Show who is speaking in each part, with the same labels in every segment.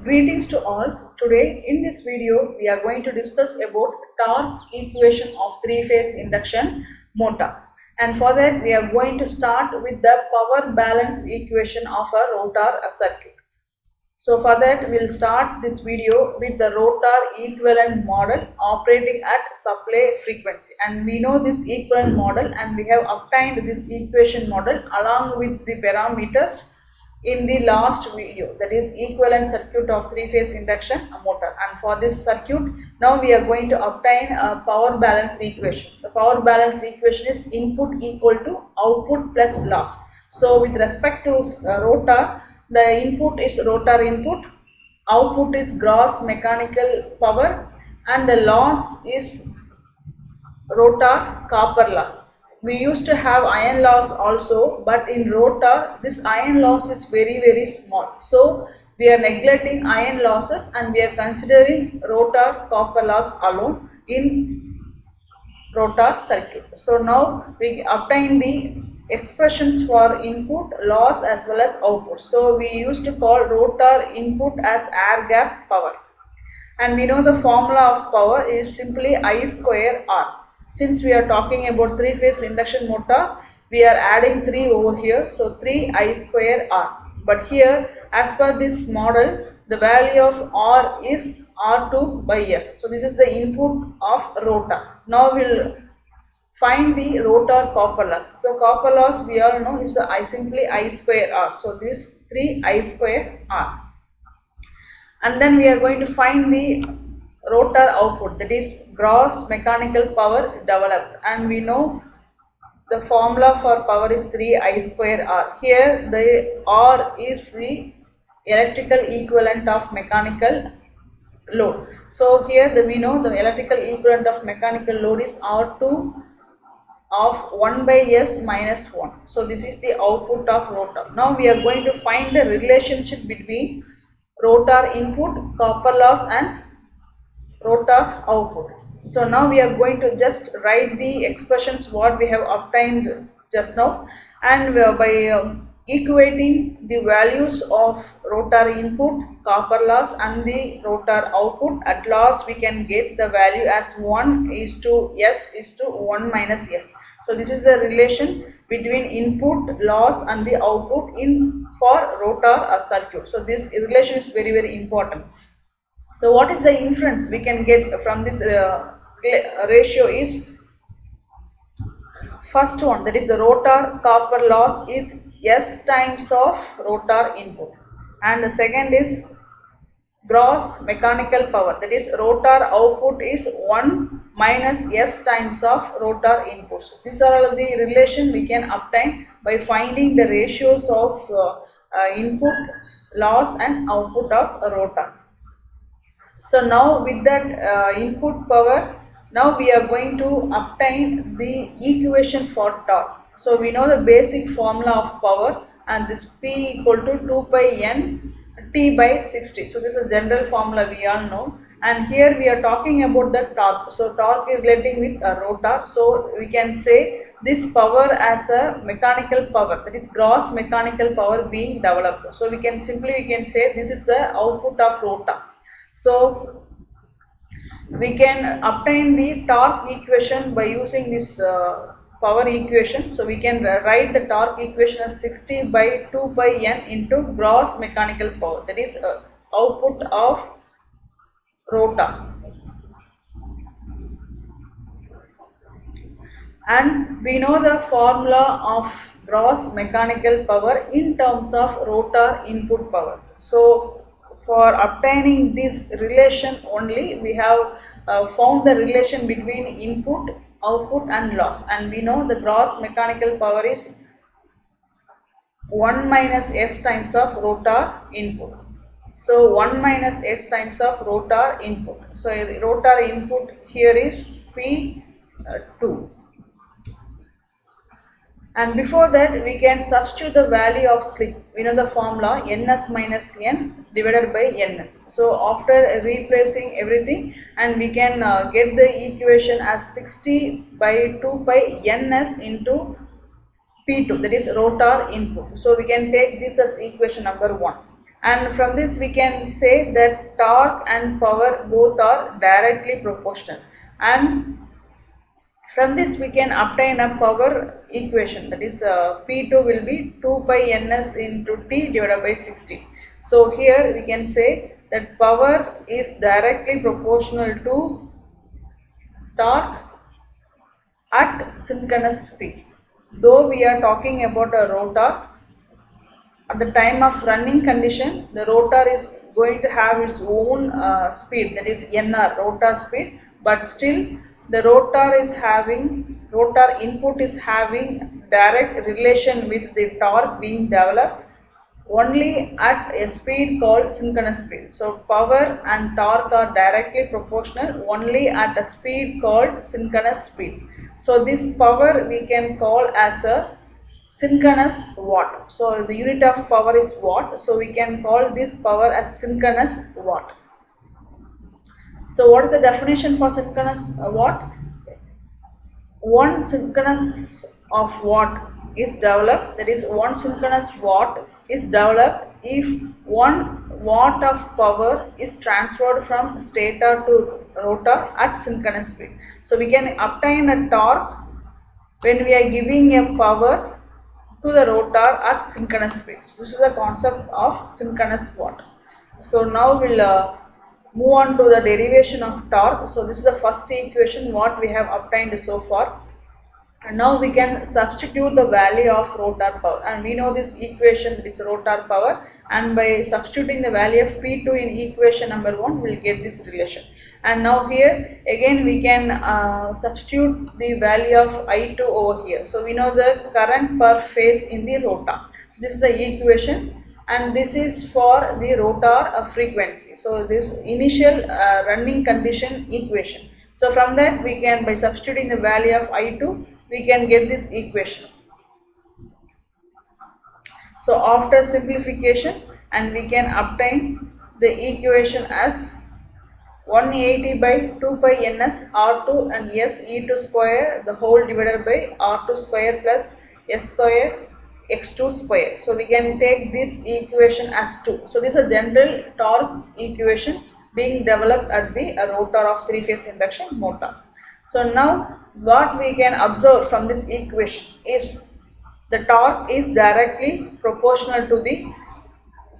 Speaker 1: Greetings to all. Today in this video we are going to discuss about torque equation of three-phase induction motor. And for that we are going to start with the power balance equation of a rotor circuit. So for that we will start this video with the rotor equivalent model operating at supply frequency. And we know this equivalent model and we have obtained this equation model along with the parameters in the last video, that is equivalent circuit of three-phase induction motor. And for this circuit now we are going to obtain a power balance equation. The power balance equation is input equal to output plus loss. So with respect to rotor, the input is rotor input, output is gross mechanical power, and the loss is rotor copper loss. We used to have iron loss also, but in rotor this iron loss is very small. So we are neglecting iron losses and we are considering rotor copper loss alone in rotor circuit. So now we obtain the expressions for input, loss as well as output. So we used to call rotor input as air gap power. And we know the formula of power is simply I square R. Since we are talking about three-phase induction motor, we are adding 3 over here. So 3I square R. But here as per this model, the value of R is R2 by S. So this is the input of rotor. Now we'll find the rotor copper loss. So copper loss we all know is simply I square R. So this 3I square R. And then we are going to find the rotor output, that is gross mechanical power developed, and we know the formula for power is 3I square R. Here the R is the electrical equivalent of mechanical load. So here we know the electrical equivalent of mechanical load is R2 of 1 by S minus 1. So this is the output of rotor. Now we are going to find the relationship between rotor input, copper loss and rotor output. So now we are going to just write the expressions what we have obtained just now, and by equating the values of rotor input, copper loss and the rotor output, at last we can get the value as 1 is to S is to 1 minus S. So this is the relation between input, loss and the output in for rotor circuit. So this relation is very important. So what is the inference we can get from this ratio is first one, that is the rotor copper loss is S times of rotor input, and the second is gross mechanical power, that is rotor output is 1 minus S times of rotor input. So these are all the relation we can obtain by finding the ratios of input, loss and output of a rotor. So now with that input power, now we are going to obtain the equation for torque. So we know the basic formula of power, and this P equal to 2 pi N T by 60. So this is a general formula we all know, and here we are talking about the torque. So torque is relating with a rotor, so we can say this power as a mechanical power, that is gross mechanical power being developed. So we can say this is the output of rotor. So we can obtain the torque equation by using this power equation. So we can write the torque equation as 60 by 2 pi N into gross mechanical power, that is output of rotor. And we know the formula of gross mechanical power in terms of rotor input power. So for obtaining this relation only, we have found the relation between input, output and loss, and we know the gross mechanical power is 1 minus S times of rotor input. So 1 minus S times of rotor input. So rotor input here is P2. And before that we can substitute the value of slip. We know the formula Ns minus N divided by Ns. So after replacing everything, and we can get the equation as 60 by 2 pi Ns into P2, that is rotor input. So we can take this as equation number 1. and from this we can say that torque and power both are directly proportional, and from this we can obtain a power equation, that is P2 will be 2 pi ns into T divided by 60. So here we can say that power is directly proportional to torque at synchronous speed. Though we are talking about a rotor, at the time of running condition, the rotor is going to have its own speed, that is NR, rotor speed, but still the rotor input is having direct relation with the torque being developed only at a speed called synchronous speed. So power and torque are directly proportional only at a speed called synchronous speed. So this power we can call as a synchronous watt. So the unit of power is watt, so we can call this power as synchronous watt. So what is the definition for synchronous watt? One synchronous of watt is developed, that is one synchronous watt is developed if 1 watt of power is transferred from stator to rotor at synchronous speed. So we can obtain a torque when we are giving a power to the rotor at synchronous speed. So this is the concept of synchronous watt. So now we'll move on to the derivation of torque. So this is the first equation what we have obtained so far, and now we can substitute the value of rotor power, and we know this equation is rotor power, and by substituting the value of P2 in equation number 1 we will get this relation. And now here again we can substitute the value of I2 over here. So we know the current per phase in the rotor. So this is the equation, and this is for the rotor frequency. So this initial running condition equation. So from that we can, by substituting the value of I2, we can get this equation. So after simplification, and we can obtain the equation as 180 by 2 pi ns R2 and S E2 square the whole divided by R2 square plus S square x2 square. So we can take this equation as 2. So this is a general torque equation being developed at the rotor of 3-phase induction motor. So now what we can observe from this equation is the torque is directly proportional to the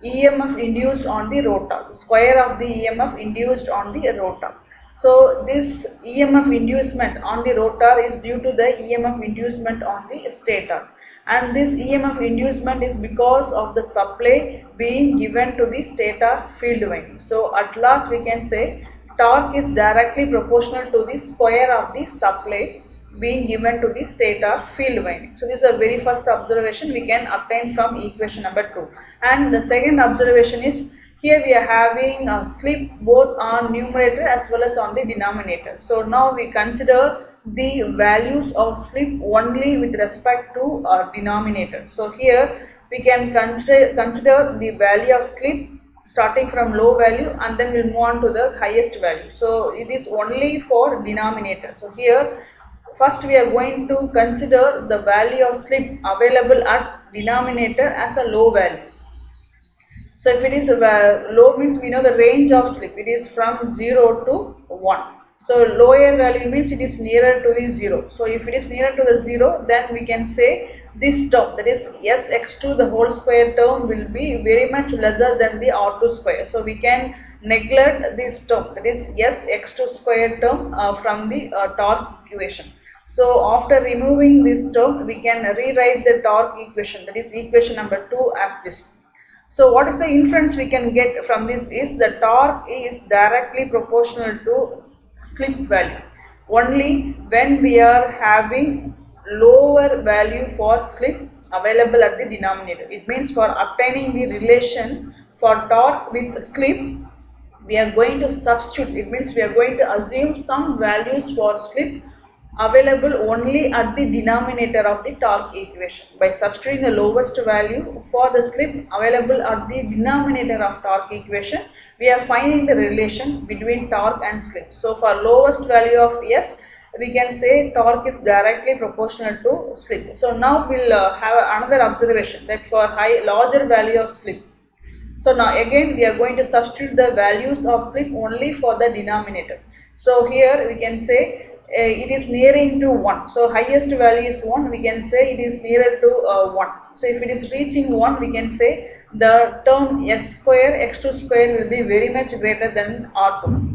Speaker 1: EMF induced on the rotor, the square of the EMF induced on the rotor. So this EMF inducement on the rotor is due to the EMF inducement on the stator, and this EMF inducement is because of the supply being given to the stator field winding. So at last we can say torque is directly proportional to the square of the supply being given to the stator field winding. So this is the very first observation we can obtain from equation number 2. And the second observation is, here we are having a slip both on numerator as well as on the denominator. So now we consider the values of slip only with respect to denominator. So here we can consider the value of slip starting from low value, and then we'll move on to the highest value. So it is only for denominator. So here first we are going to consider the value of slip available at denominator as a low value. So if it is low means we know the range of slip, it is from 0 to 1. So lower value means it is nearer to the 0. So if it is nearer to the 0, then we can say this term, that is Sx2 the whole square term, will be very much lesser than the R2 square. So we can neglect this term, that is Sx2 square term from the torque equation. So after removing this term, we can rewrite the torque equation, that is equation number 2, as this. So what is the inference we can get from this is the torque is directly proportional to slip value only when we are having lower value for slip available at the denominator. It means for obtaining the relation for torque with slip, we are going to substitute. It means we are going to assume some values for slip available only at the denominator of the torque equation. By substituting the lowest value for the slip available at the denominator of torque equation, we are finding the relation between torque and slip. So for lowest value of S, we can say torque is directly proportional to slip. So now we'll have another observation, that for larger value of slip, So now again we are going to substitute the values of slip only for the denominator. So here we can say it is nearing to 1. So highest value is 1, we can say it is nearer to 1. So if it is reaching 1, we can say the term x square x2 square will be very much greater than r2.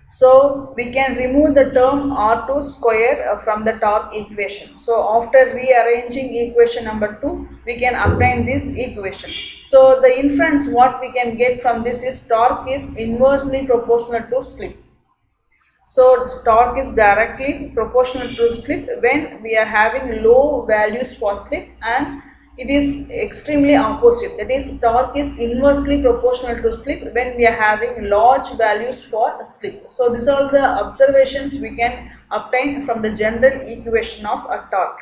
Speaker 1: So we can remove the term R2 square from the torque equation. So after rearranging equation number 2, we can obtain this equation. So the inference what we can get from this is torque is inversely proportional to slip. So torque is directly proportional to slip when we are having low values for slip, and it is extremely opposite, that is torque is inversely proportional to slip when we are having large values for slip. So these are all the observations we can obtain from the general equation of a torque.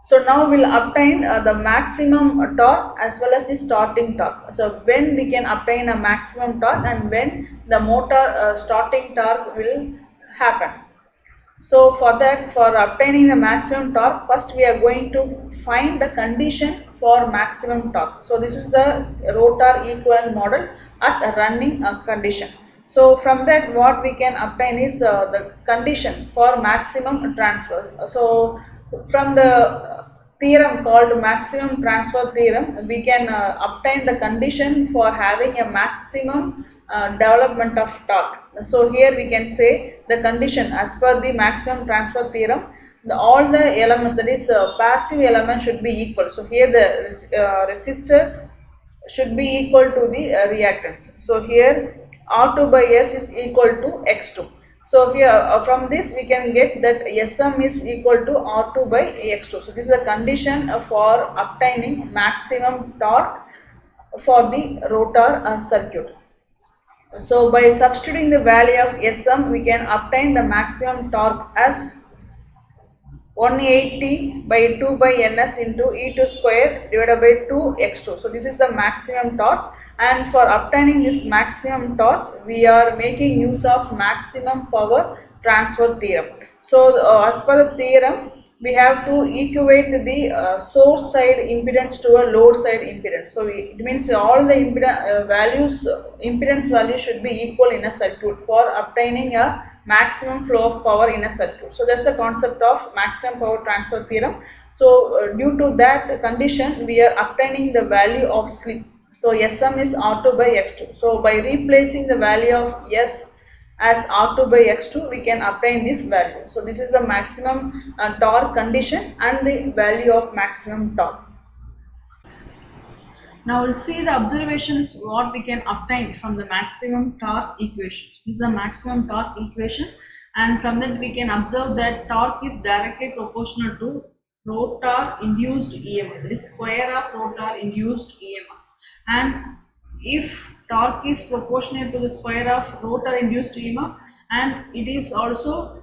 Speaker 1: So now we'll obtain the maximum torque as well as the starting torque. So when we can obtain a maximum torque and when the motor starting torque will happen. So for that, for obtaining the maximum torque, first we are going to find the condition for maximum torque. So this is the rotor equivalent model at a running condition. So from that what we can obtain is the condition for maximum transfer. So from the theorem called maximum transfer theorem, we can obtain the condition for having a maximum development of torque. So here we can say the condition as per the maximum transfer theorem, all the elements, that is passive element, should be equal. So here the resistor should be equal to the reactance. So here R2 by S is equal to X2. So here from this we can get that Sm is equal to R2 by X2. So this is the condition for obtaining maximum torque for the rotor circuit. So by substituting the value of Sm, we can obtain the maximum torque as 180 by 2 by ns into E2 square divided by 2x2. So this is the maximum torque, and for obtaining this maximum torque we are making use of maximum power transfer theorem. So as per the theorem, we have to equate the source side impedance to a load side impedance. So it means all the impedance values should be equal in a circuit for obtaining a maximum flow of power in a circuit. So that's the concept of maximum power transfer theorem. So due to that condition, we are obtaining the value of slip. So Sm is R2 by X2. So by replacing the value of S as R2 by X2, we can obtain this value. So this is the maximum torque condition and the value of maximum torque. Now we'll see the observations what we can obtain from the maximum torque equation. This is the maximum torque equation, and from that we can observe that torque is directly proportional to rotor induced EMF, that is square of rotor induced EMF. And if torque is proportional to the square of rotor induced EMF, and it is also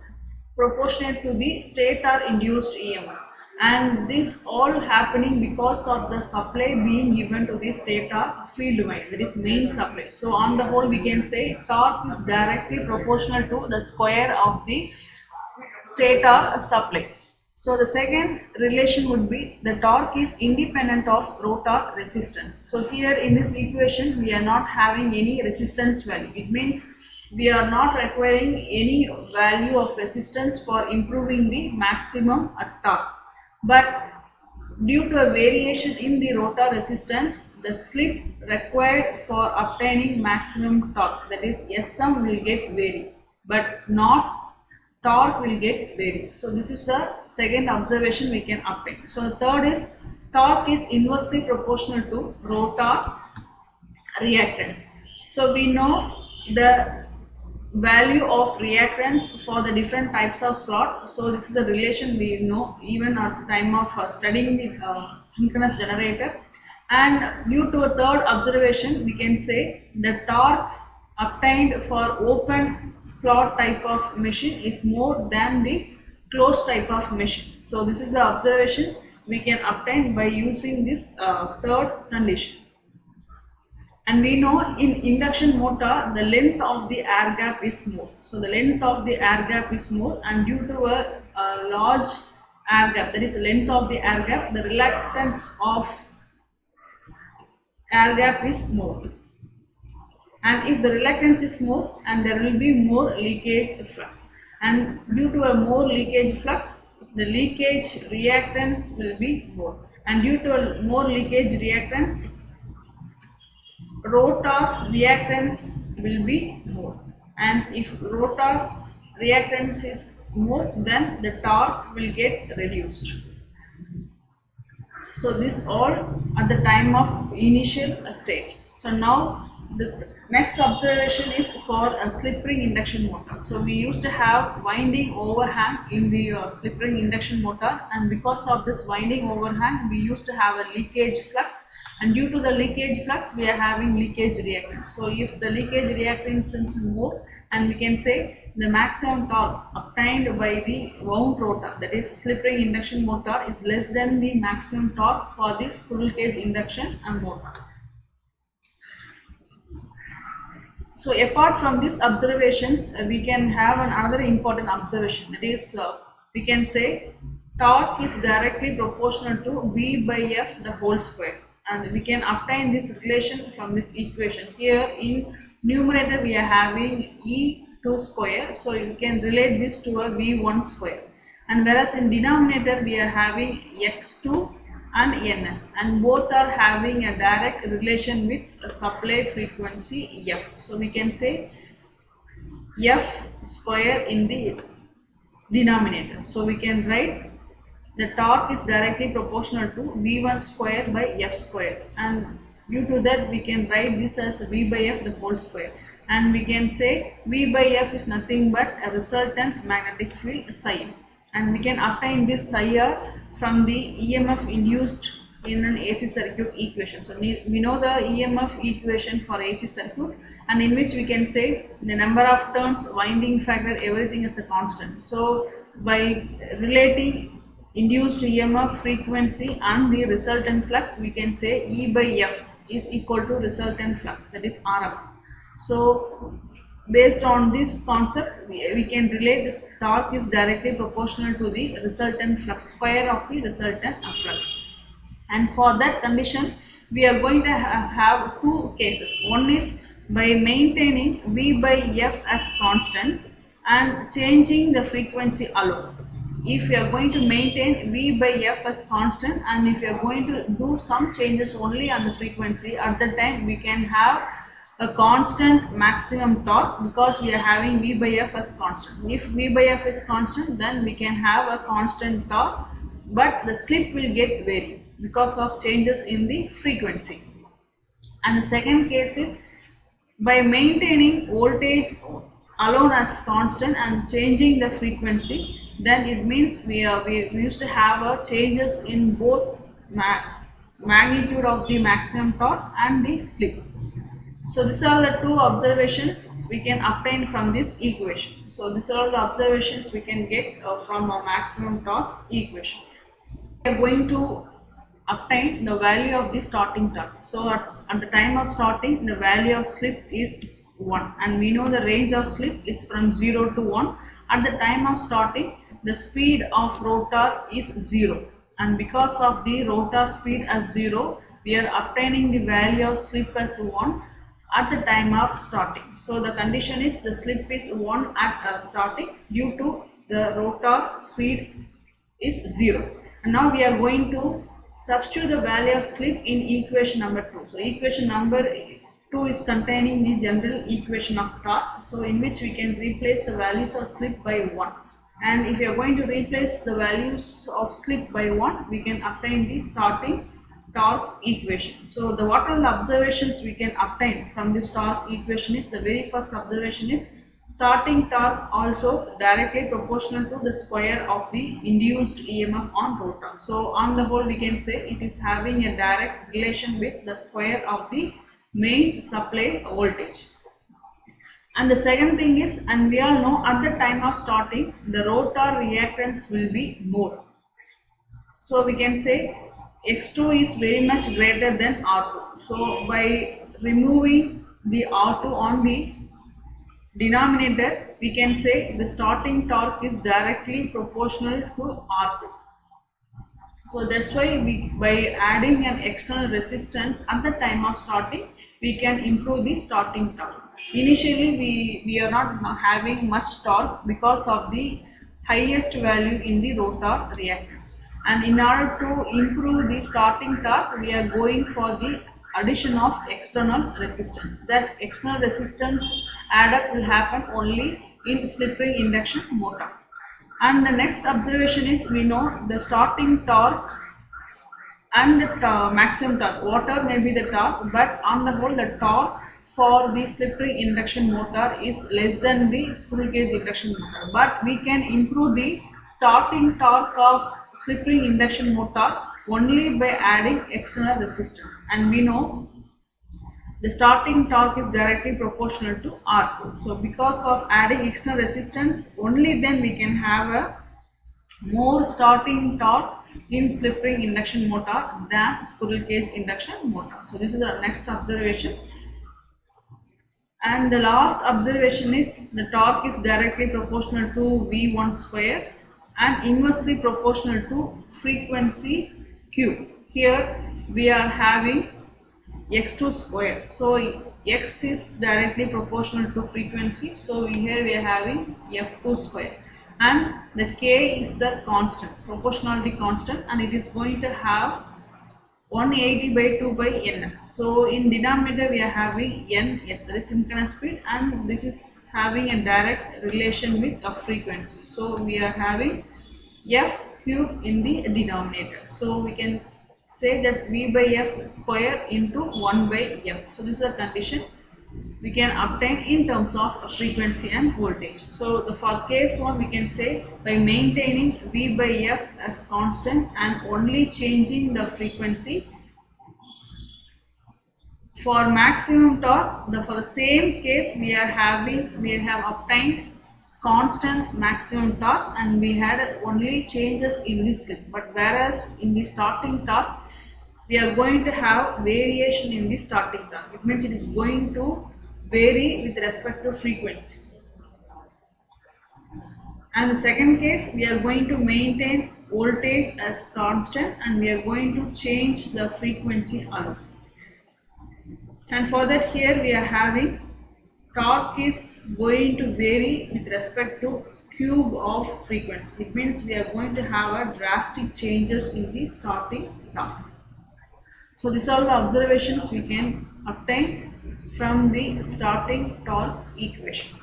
Speaker 1: proportionate to the stator induced EMF, and this all happening because of the supply being given to the stator field winding, that is main supply. So on the whole we can say torque is directly proportional to the square of the stator supply. So the second relation would be the torque is independent of rotor resistance. So here in this equation we are not having any resistance value. It means we are not requiring any value of resistance for improving the maximum torque. But due to a variation in the rotor resistance, the slip required for obtaining maximum torque, that is Sm, will get varied, but not torque will get varied. So this is the second observation we can obtain. So the third is torque is inversely proportional to rotor reactance. So we know the value of reactance for the different types of slot. So this is the relation we know even at the time of studying the synchronous generator. And due to a third observation, we can say the torque obtained for open slot type of machine is more than the closed type of machine. So this is the observation we can obtain by using this third condition. And we know in induction motor the length of the air gap is more. So the length of the air gap is more, and due to a large air gap, that is length of the air gap, the reluctance of air gap is more. And if the reluctance is more, and there will be more leakage flux, and due to a more leakage flux, the leakage reactance will be more, and due to a more leakage reactance, rotor reactance will be more. And if rotor reactance is more, then the torque will get reduced. So this all at the time of initial stage. So now the next observation is for a slip ring induction motor. So we used to have winding overhang in the slip ring induction motor, and because of this winding overhang we used to have a leakage flux, and due to the leakage flux we are having leakage reactance. So if the leakage reactance is more, and we can say the maximum torque obtained by the wound rotor, that is slip ring induction motor, is less than the maximum torque for this squirrel cage induction motor. So apart from these observations, we can have another important observation, that is we can say torque is directly proportional to V by F the whole square, and we can obtain this relation from this equation. Here in numerator we are having E2 square, so you can relate this to a V1 square, and whereas in denominator we are having X2 and Ns, and both are having a direct relation with a supply frequency F. So we can say F square in the denominator. So we can write the torque is directly proportional to V1 square by F square, and due to that we can write this as V by F the whole square, and we can say V by F is nothing but a resultant magnetic field psi, and we can obtain this psi r from the EMF induced in an AC circuit equation. So we know the EMF equation for AC circuit, and in which we can say the number of turns, winding factor, everything is a constant. So by relating induced EMF frequency and the resultant flux, we can say E by F is equal to resultant flux, that is RMF. So based on this concept, we can relate this torque is directly proportional to the resultant flux, square of the resultant flux. And for that condition we are going to have two cases. One is by maintaining V by F as constant and changing the frequency alone. If you are going to maintain V by F as constant, and if you are going to do some changes only on the frequency, at that time we can have a constant maximum torque, because we are having V by F as constant. If V by F is constant, then we can have a constant torque, but the slip will get varied because of changes in the frequency. And the second case is by maintaining voltage alone as constant and changing the frequency, then it means we used to have changes in both magnitude of the maximum torque and the slip. So these are the two observations we can obtain from this equation. So these are all the observations we can get from a maximum torque equation. We are going to obtain the value of the starting torque. So at the time of starting, the value of slip is 1, and we know the range of slip is from 0 to 1. At the time of starting, the speed of rotor is 0, and because of the rotor speed as 0, we are obtaining the value of slip as 1 at the time of starting. So the condition is the slip is 1 at starting due to the rotor speed is 0. And now we are going to substitute the value of slip in equation number 2. So equation number 2 is containing the general equation of torque, so in which we can replace the values of slip by 1. And if you are going to replace the values of slip by 1, we can obtain the starting torque equation. So what are the observations we can obtain from this torque equation is, the very first observation is starting torque also directly proportional to the square of the induced EMF on rotor. So on the whole we can say it is having a direct relation with the square of the main supply voltage. And the second thing is, and we all know at the time of starting the rotor reactance will be more. So we can say X2 is very much greater than R2. So by removing the R2 on the denominator, we can say the starting torque is directly proportional to R2. So that's why by adding an external resistance at the time of starting, we can improve the starting torque. Initially, we are not having much torque because of the highest value in the rotor reactance. And in order to improve the starting torque, we are going for the addition of external resistance. That external resistance add up will happen only in slip ring induction motor. And the next observation is, we know the starting torque and the maximum torque. Water may be the torque, but on the whole the torque for the slip ring induction motor is less than the squirrel cage induction motor. But we can improve the starting torque of slip ring induction motor only by adding external resistance. And we know the starting torque is directly proportional to R2. So because of adding external resistance, only then we can have a more starting torque in slip ring induction motor than squirrel cage induction motor. So this is our next observation. And the last observation is, the torque is directly proportional to V1 square and inversely proportional to frequency Q. Here we are having x2 square. So x is directly proportional to frequency. So here we are having f2 square. And the k is the constant, proportionality constant, and it is going to have 180 by 2 by ns. So in denominator we are having ns, that is synchronous speed, and this is having a direct relation with a frequency. So we are having f cube in the denominator. So we can say that v by f square into 1 by f. So this is the condition we can obtain in terms of frequency and voltage. So for case 1, we can say, by maintaining V by F as constant and only changing the frequency, for maximum torque, for the same case we have obtained constant maximum torque and we had only changes in the slip. But whereas in the starting torque, we are going to have variation in the starting torque. It means it is going to vary with respect to frequency. And the second case, we are going to maintain voltage as constant and we are going to change the frequency alone. And for that, here we are having torque is going to vary with respect to cube of frequency. It means we are going to have a drastic changes in the starting torque. So these are the observations we can obtain from the starting torque equation.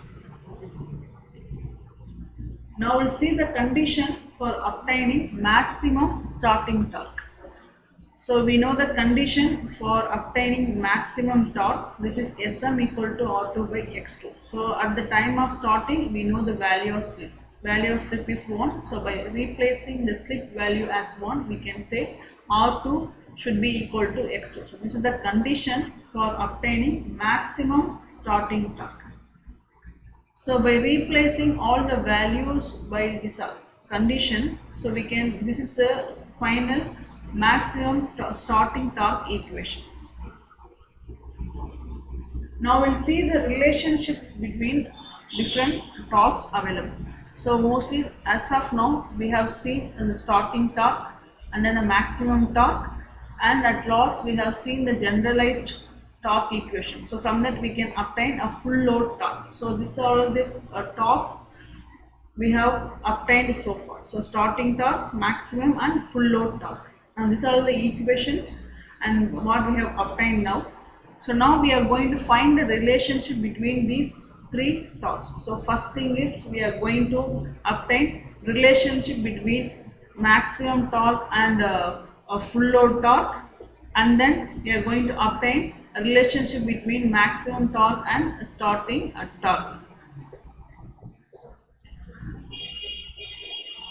Speaker 1: Now we'll see the condition for obtaining maximum starting torque. So we know the condition for obtaining maximum torque. This is Sm equal to R2 by X2. So at the time of starting, we know the value of slip. Value of slip is 1. So by replacing the slip value as 1, we can say R2 should be equal to X2. So this is the condition for obtaining maximum starting torque. So by replacing all the values by this condition, so we can, this is the final maximum starting torque equation. Now we'll see the relationships between different torques available. So mostly as of now we have seen the starting torque and then the maximum torque, and at last we have seen the generalized torque equation. So from that we can obtain a full load torque. So these are all the torques we have obtained so far. So starting torque, maximum and full load torque, and these are all the equations and what we have obtained now. So now we are going to find the relationship between these three torques. So first thing is, we are going to obtain relationship between maximum torque and a full load torque, and then we are going to obtain a relationship between maximum torque and starting torque.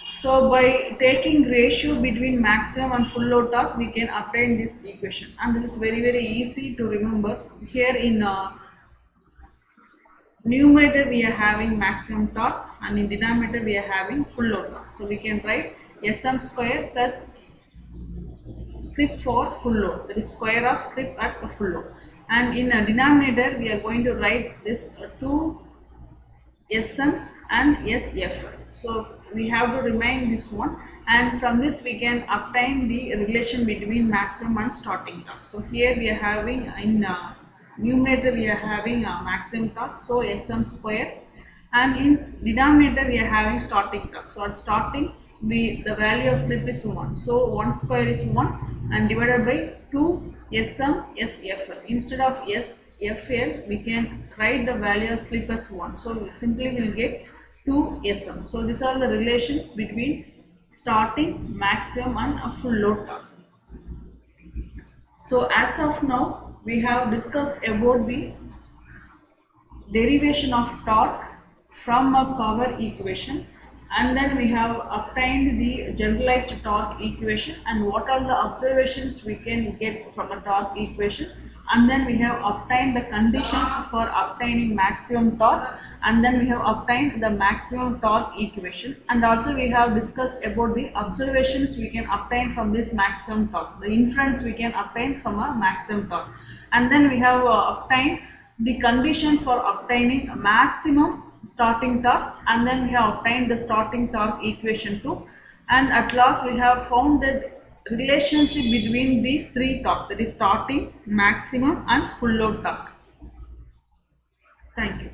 Speaker 1: So by taking ratio between maximum and full load torque, we can obtain this equation, and this is very easy to remember. Here in numerator we are having maximum torque and in denominator we are having full load torque. So we can write Sm square plus slip for full load, that is square of slip at a full load, and in a denominator we are going to write this 2 Sm and SF. So we have to remind this one, and from this we can obtain the relation between maximum and starting torque. So here we are having in numerator we are having maximum torque, so Sm square, and in denominator we are having starting torque. So at starting the value of slip is 1, so 1 square is 1 and divided by 2 Sm SFL. Instead of SFL we can write the value of slip as 1, so we simply will get 2 Sm. So these are the relations between starting, maximum and a full load torque. So as of now we have discussed about the derivation of torque from a power equation, and then we have obtained the generalized torque equation and what are the observations we can get from a torque equation, and then we have obtained the condition for obtaining maximum torque, and then we have obtained the maximum torque equation, and also we have discussed about the observations we can obtain from this maximum torque, the inference we can obtain from a maximum torque, and then we have obtained the condition for obtaining maximum starting torque, and then we have obtained the starting torque equation too, and at last we have found the relationship between these three torques, that is starting, maximum and full load torque. Thank you.